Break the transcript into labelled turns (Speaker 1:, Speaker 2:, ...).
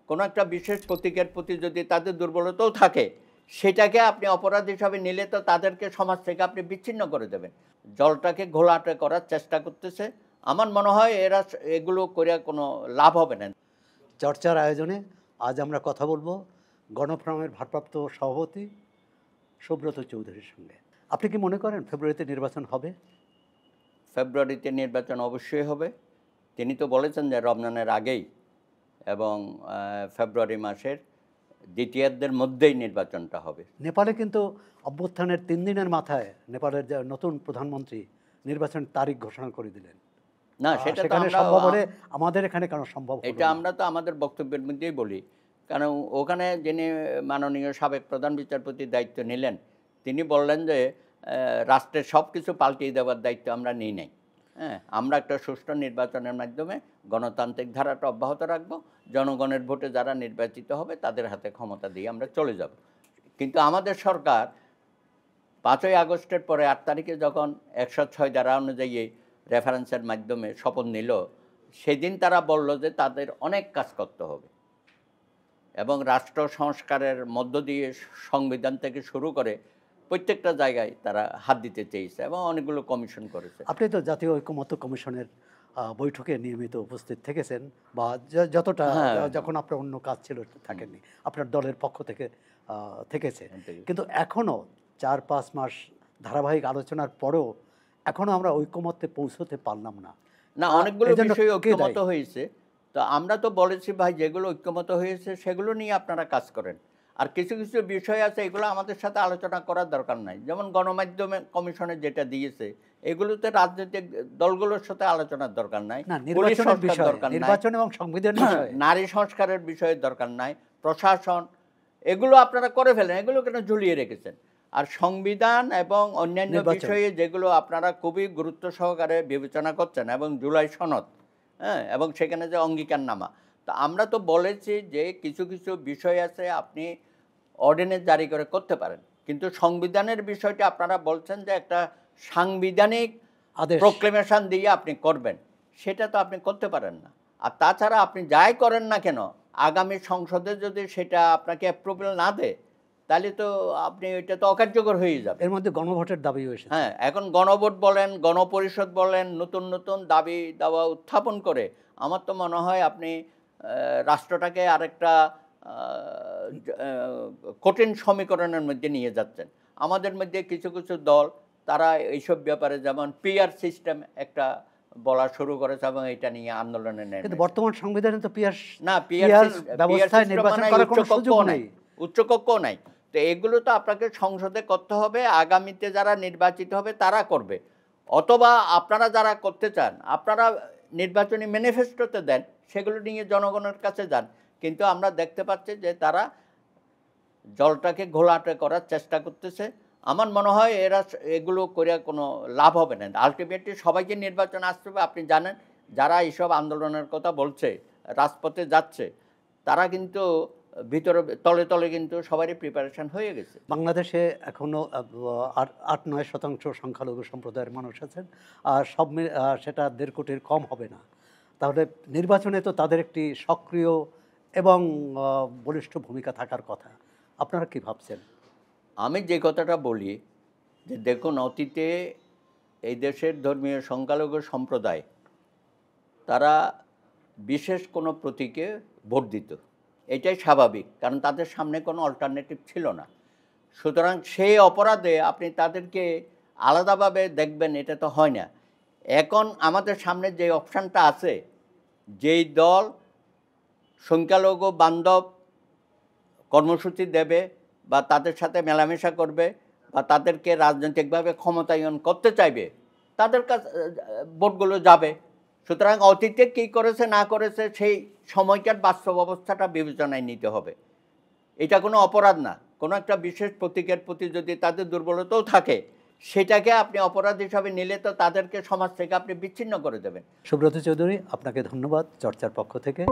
Speaker 1: কোনো একটা বিশেষ প্রতীকের প্রতি যদি তাদের দুর্বলতাও থাকে, সেটাকে আপনি অপরাধ হিসাবে নিলে তো তাদেরকে সমাজ থেকে আপনি বিচ্ছিন্ন করে দেবেন। জলটাকে ঘোলাটে করার চেষ্টা করতেছে। আমার মনে হয় এরা এগুলো করে কোনো লাভ হবে না।
Speaker 2: চর্চার আয়োজনে আজ আমরা কথা বলবো গণফোরামের ভারপ্রাপ্ত সভাপতি সুব্রত চৌধুরীর সঙ্গে। আপনি কি মনে করেন ফেব্রুয়ারিতে নির্বাচন হবে?
Speaker 1: ফেব্রুয়ারিতে নির্বাচন অবশ্যই হবে। তিনি তো বলেছেন যে রমজানের আগেই এবং ফেব্রুয়ারি মাসের দ্বিতীয়ার্ধের মধ্যেই নির্বাচনটা হবে।
Speaker 2: নেপালে কিন্তু অভ্যুত্থানের 3 দিনের মাথায় নেপালের যে নতুন প্রধানমন্ত্রী নির্বাচনের তারিখ ঘোষণা করে দিলেন।
Speaker 1: না, সেটা তো
Speaker 2: সেখানে
Speaker 1: আমরা
Speaker 2: সম্ভব হলে আমাদের এখানে কেন সম্ভব হলো
Speaker 1: এটা
Speaker 2: না?
Speaker 1: আমরা তো আমাদের বক্তব্যের মধ্যেই বলি। কারণ ওখানে যিনি মাননীয় সাবেক প্রধান বিচারপতির দায়িত্ব নিলেন, তিনি বললেন যে রাষ্ট্রের সব কিছু পাল্টিয়ে দেওয়ার দায়িত্ব আমরা নিই নাই। হ্যাঁ, আমরা একটা সুষ্ঠু নির্বাচনের মাধ্যমে গণতান্ত্রিক ধারাটা অব্যাহত রাখবো। জনগণের ভোটে যারা নির্বাচিত হবে তাদের হাতে ক্ষমতা দিয়ে আমরা চলে যাব। কিন্তু আমাদের সরকার 5ই আগস্টের পরে 8 তারিখে যখন 106 ধারা অনুযায়ী রেফারেন্সের মাধ্যমে শপথ নিল, সেদিন তারা বলল যে তাদের অনেক কাজ করতে হবে এবং রাষ্ট্র সংস্কারের মধ্য দিয়ে সংবিধান থেকে শুরু করে প্রত্যেকটা জায়গায় তারা হাত দিতে চেয়েছে এবং অনেকগুলো কমিশন করেছে।
Speaker 2: আপনি তো জাতীয় ঐকমত্য কমিশনের বৈঠকে নিয়মিত উপস্থিত থেকেছেন, বা যতটা যখন আপনার অন্য কাজ ছিল থাকেননি, আপনার দলের পক্ষ থেকে থেকেছে। কিন্তু এখনও 4-5 মাস ধারাবাহিক আলোচনার পরও এখনও আমরা ঐকমত্যে পৌঁছতে পারলাম না।
Speaker 1: না, অনেকগুলো বিষয় ঐক্যমত হয়েছে। তো আমরা তো বলেছি ভাই, যেগুলো ঐক্যমত হয়েছে সেগুলো নিয়ে আপনারা কাজ করেন। আর কিছু কিছু বিষয় আছে, এগুলো আমাদের সাথে আলোচনা করার দরকার নাই। যেমন গণমাধ্যমে কমিশনে যেটা দিয়েছে, এগুলোতে রাজনৈতিক দলগুলোর সাথে আলোচনার দরকার নাই।
Speaker 2: নির্বাচনের বিষয়, নির্বাচন এবং সংবিধানের বিষয়,
Speaker 1: নারী সংস্কারের বিষয়ের দরকার নাই, প্রশাসন, এগুলো আপনারা করে ফেলেন। এগুলো কেন ঝুলিয়ে রেখেছেন? আর সংবিধান এবং অন্যান্য বিষয়ে যেগুলো আপনারা খুবই গুরুত্ব সহকারে বিবেচনা করছেন, এবং জুলাই সনদ, হ্যাঁ, এবং সেখানে যে অঙ্গীকারনামা, তো আমরা তো বলেছি যে কিছু কিছু বিষয় আছে আপনি অর্ডিন্যান্স জারি করে করতে পারেন, কিন্তু সংবিধানের বিষয়টি আপনারা বলছেন যে একটা সাংবিধানিক প্রোক্লেমেশন দিয়ে আপনি করবেন, সেটা তো আপনি করতে পারেন না। আর তাছাড়া আপনি যাই করেন না কেন, আগামী সংসদে যদি সেটা আপনাকে অ্যাপ্রুভাল না দেয়, তাহলে তো আপনি ওইটা তো অকার্যকর হয়ে যাবে।
Speaker 2: এর মধ্যে গণভোটের দাবিও এসেছে।
Speaker 1: হ্যাঁ, এখন গণভোট বলেন, গণপরিষদ বলেন, নতুন নতুন দাবি দাওয়া উত্থাপন করে আমার তো মনে হয় আপনি রাষ্ট্রটাকে আরেকটা কঠিন সমীকরণের মধ্যে নিয়ে যাচ্ছেন। আমাদের মধ্যে কিছু কিছু দল তারা এইসব ব্যাপারে, যেমন পিআর সিস্টেম একটা বলা শুরু করেছে এবং এটা নিয়ে আন্দোলনে নেয়।
Speaker 2: কিন্তু বর্তমান সংবিধানে তো পিআর
Speaker 1: ব্যবস্থায় নির্বাচন করার কোনো সুযোগ নেই, উচ্চকক্ষও নাই। তো এগুলো তো আপনাকে সংসদে করতে হবে, আগামীতে যারা নির্বাচিত হবে তারা করবে। অথবা আপনারা যারা করতে চান, আপনারা নির্বাচনী ম্যানিফেস্টোতে দেন, সেগুলো নিয়ে জনগণের কাছে যান। কিন্তু আমরা দেখতে পাচ্ছি যে তারা জলটাকে ঘোলাটে করার চেষ্টা করতেছে। আমার মনে হয় এরা এগুলো করে কোনো লাভ হবে না। আলটিমেটলি সবাইকে নির্বাচন আসতে হবে। আপনি জানেন, যারা এইসব আন্দোলনের কথা বলছে, রাজপথে যাচ্ছে, তারা কিন্তু ভিতরে তলে তলে কিন্তু সবারই প্রিপারেশন হয়ে গেছে।
Speaker 2: বাংলাদেশে এখনও 8-9% সংখ্যালঘু সম্প্রদায়ের মানুষ আছেন, আর সেটা 1.5 কোটির কম হবে না। তাহলে নির্বাচনে তো তাদের একটি সক্রিয় এবং বলিষ্ঠ ভূমিকা থাকার কথা। আপনারা কি ভাবছেন?
Speaker 1: আমি যে কথাটা বলি যে দেখুন, অতীতে এই দেশের ধর্মীয় সংখ্যালঘু সম্প্রদায় তারা বিশেষ কোনো প্রতীকে ভোট দিত, এটাই স্বাভাবিক, কারণ তাদের সামনে কোনো অল্টারনেটিভ ছিল না। সুতরাং সেই অপরাধে আপনি তাদেরকে আলাদাভাবে দেখবেন, এটা তো হয় না। এখন আমাদের সামনে যে অপশানটা আছে, যেই দল সংখ্যালঘু বান্ধব কর্মসূচি দেবে বা তাদের সাথে মেলামেশা করবে বা তাদেরকে রাজনৈতিকভাবে ক্ষমতায়ন করতে চাইবে, তাদের কাছে ভোটগুলো যাবে। সুতরাং অতীতে কী করেছে না করেছে সেই সময়কার বাস্তব অবস্থাটা বিবেচনায় নিতে হবে। এটা কোনো অপরাধ না। কোনো একটা বিশেষ প্রতীকের প্রতি যদি তাদের দুর্বলতাও থাকে, সেটাকে আপনি অপরাধ হিসাবে নিলে তো তাদেরকে সমাজ থেকে আপনি বিচ্ছিন্ন করে দেবেন।
Speaker 2: সুব্রত চৌধুরী, আপনাকে ধন্যবাদ চর্চার পক্ষ থেকে।